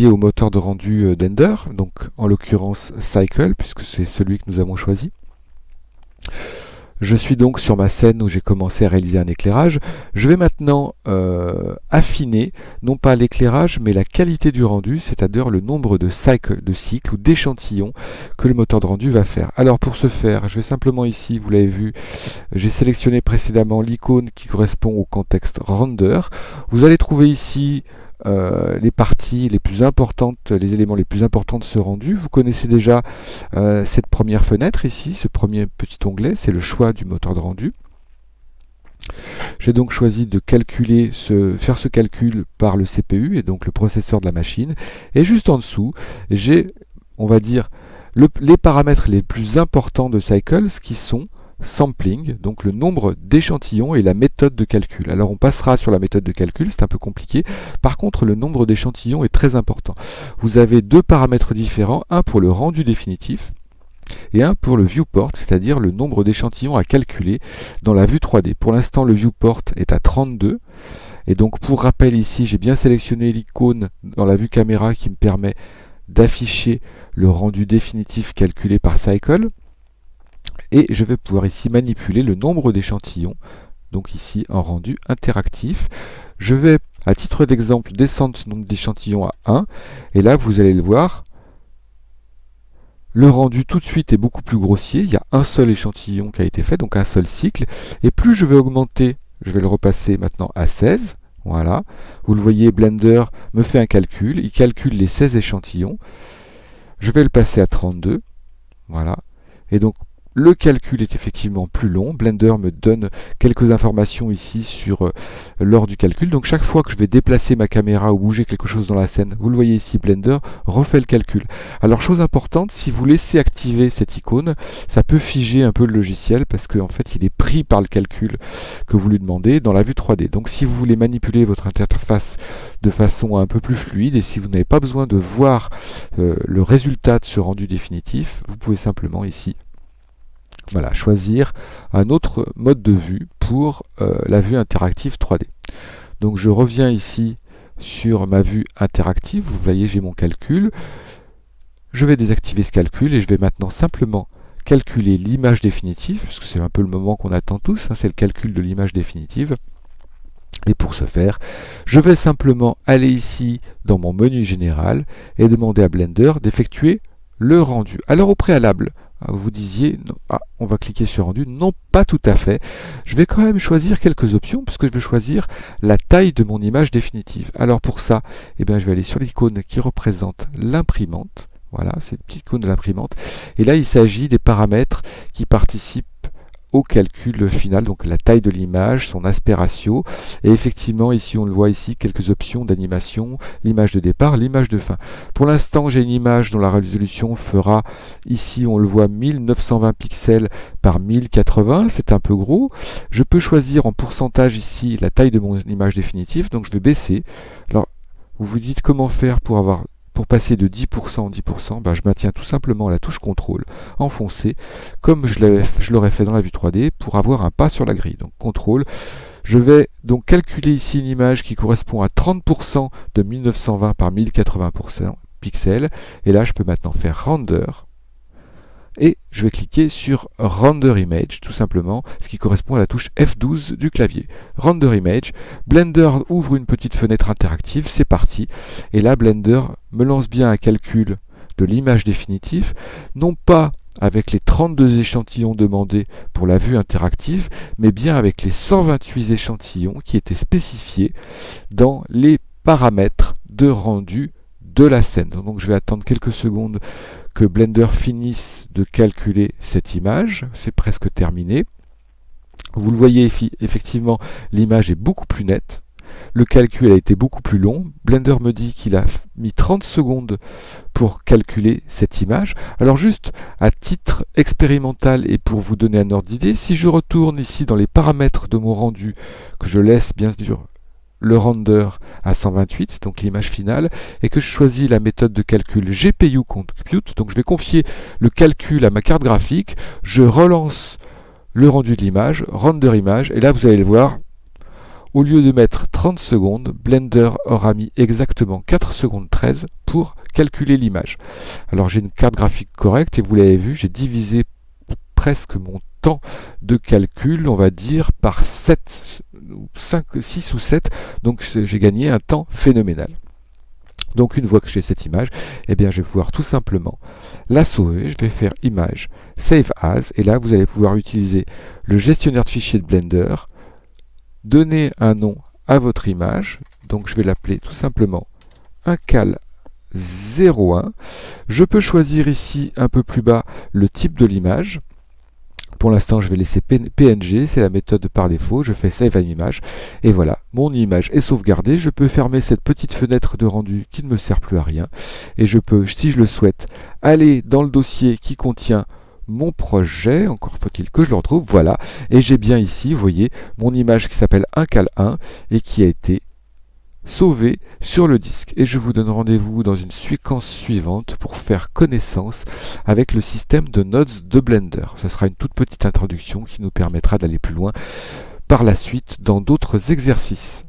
lié au moteur de rendu Blender, donc en l'occurrence Cycle, puisque c'est celui que nous avons choisi. Je suis donc sur ma scène où j'ai commencé à réaliser un éclairage. Je vais maintenant affiner, non pas l'éclairage, mais la qualité du rendu, c'est-à-dire le nombre de cycles ou d'échantillons que le moteur de rendu va faire. Alors pour ce faire, je vais simplement ici, vous l'avez vu, j'ai sélectionné précédemment l'icône qui correspond au contexte render. Vous allez trouver ici les parties les plus importantes, les éléments les plus importants de ce rendu. Vous connaissez déjà cette première fenêtre ici, ce premier petit onglet, c'est le choix du moteur de rendu. J'ai donc choisi de faire ce calcul par le CPU et donc le processeur de la machine. Et juste en dessous, j'ai, on va dire, les paramètres les plus importants de Cycles qui sont sampling, donc le nombre d'échantillons et la méthode de calcul. Alors on passera sur la méthode de calcul, c'est un peu compliqué. Par contre, le nombre d'échantillons est très important. Vous avez deux paramètres différents, un pour le rendu définitif et un pour le viewport, c'est-à-dire le nombre d'échantillons à calculer dans la vue 3D. Pour l'instant, le viewport est à 32. Et donc pour rappel ici, j'ai bien sélectionné l'icône dans la vue caméra qui me permet d'afficher le rendu définitif calculé par Cycle. Et je vais pouvoir ici manipuler le nombre d'échantillons, donc ici en rendu interactif. Je vais, à titre d'exemple, descendre ce nombre d'échantillons à 1, et là vous allez le voir, le rendu tout de suite est beaucoup plus grossier, il y a un seul échantillon qui a été fait, donc un seul cycle, et plus je vais augmenter, je vais le repasser maintenant à 16, voilà, vous le voyez, Blender me fait un calcul, il calcule les 16 échantillons, je vais le passer à 32, voilà, et donc le calcul est effectivement plus long. Blender me donne quelques informations ici sur lors du calcul. Donc chaque fois que je vais déplacer ma caméra ou bouger quelque chose dans la scène, vous le voyez ici, Blender refait le calcul. Alors chose importante, si vous laissez activer cette icône, ça peut figer un peu le logiciel parce qu'en fait il est pris par le calcul que vous lui demandez dans la vue 3D. Donc si vous voulez manipuler votre interface de façon un peu plus fluide et si vous n'avez pas besoin de voir le résultat de ce rendu définitif, vous pouvez simplement ici choisir un autre mode de vue pour la vue interactive 3D. Donc je reviens ici sur ma vue interactive, vous voyez j'ai mon calcul, je vais désactiver ce calcul et je vais maintenant simplement calculer l'image définitive, parce que c'est un peu le moment qu'on attend tous, c'est le calcul de l'image définitive. Et pour ce faire, je vais simplement aller ici dans mon menu général et demander à Blender d'effectuer le rendu. Alors au préalable, vous disiez, on va cliquer sur rendu, non pas tout à fait, je vais quand même choisir quelques options, puisque je vais choisir la taille de mon image définitive. Alors pour ça, je vais aller sur l'icône qui représente l'imprimante, voilà, c'est une petite icône de l'imprimante, et là il s'agit des paramètres qui participent au calcul final, donc la taille de l'image, son aspect ratio, et effectivement ici on le voit ici, quelques options d'animation, l'image de départ, l'image de fin. Pour l'instant j'ai une image dont la résolution fera, ici on le voit 1920 pixels par 1080, c'est un peu gros. Je peux choisir en pourcentage ici la taille de mon image définitive, donc je vais baisser. Alors vous vous dites comment faire pour passer de 10% en 10%, je maintiens tout simplement la touche CTRL enfoncée, comme je l'aurais fait dans la vue 3D, pour avoir un pas sur la grille. Donc CTRL, je vais donc calculer ici une image qui correspond à 30% de 1920 par 1080 pixels, et là je peux maintenant faire Render, et je vais cliquer sur Render Image, tout simplement, ce qui correspond à la touche F12 du clavier. Render Image, Blender ouvre une petite fenêtre interactive, c'est parti. Et là, Blender me lance bien un calcul de l'image définitive, non pas avec les 32 échantillons demandés pour la vue interactive, mais bien avec les 128 échantillons qui étaient spécifiés dans les paramètres de rendu de la scène. Donc je vais attendre quelques secondes que Blender finisse de calculer cette image, c'est presque terminé. Vous le voyez, effectivement, l'image est beaucoup plus nette, le calcul a été beaucoup plus long, Blender me dit qu'il a mis 30 secondes pour calculer cette image. Alors juste à titre expérimental et pour vous donner un ordre d'idée, si je retourne ici dans les paramètres de mon rendu, que je laisse bien sûr le render à 128, donc l'image finale, et que je choisis la méthode de calcul GPU Compute, donc je vais confier le calcul à ma carte graphique, je relance le rendu de l'image, Render Image, et là vous allez le voir, Au lieu de mettre 30 secondes, Blender aura mis exactement 4 secondes 13 pour calculer l'image. Alors j'ai une carte graphique correcte et vous l'avez vu, j'ai divisé presque mon temps de calcul, on va dire, par 7, 5, 6 ou 7, donc j'ai gagné un temps phénoménal. Donc une fois que j'ai cette image, eh bien, je vais pouvoir tout simplement la sauver. Je vais faire image, save as, et là vous allez pouvoir utiliser le gestionnaire de fichiers de Blender, donner un nom à votre image. Donc je vais l'appeler tout simplement uncal 01. Je peux choisir ici un peu plus bas le type de l'image. Pour l'instant, je vais laisser PNG, c'est la méthode par défaut. Je fais Save an Image. Et voilà, mon image est sauvegardée. Je peux fermer cette petite fenêtre de rendu qui ne me sert plus à rien. Et je peux, si je le souhaite, aller dans le dossier qui contient mon projet. Encore faut-il que je le retrouve. Voilà. Et j'ai bien ici, vous voyez, mon image qui s'appelle uncal1 et qui a été sauvé sur le disque. Et je vous donne rendez-vous dans une séquence suivante pour faire connaissance avec le système de nodes de Blender. Ce sera une toute petite introduction qui nous permettra d'aller plus loin par la suite dans d'autres exercices.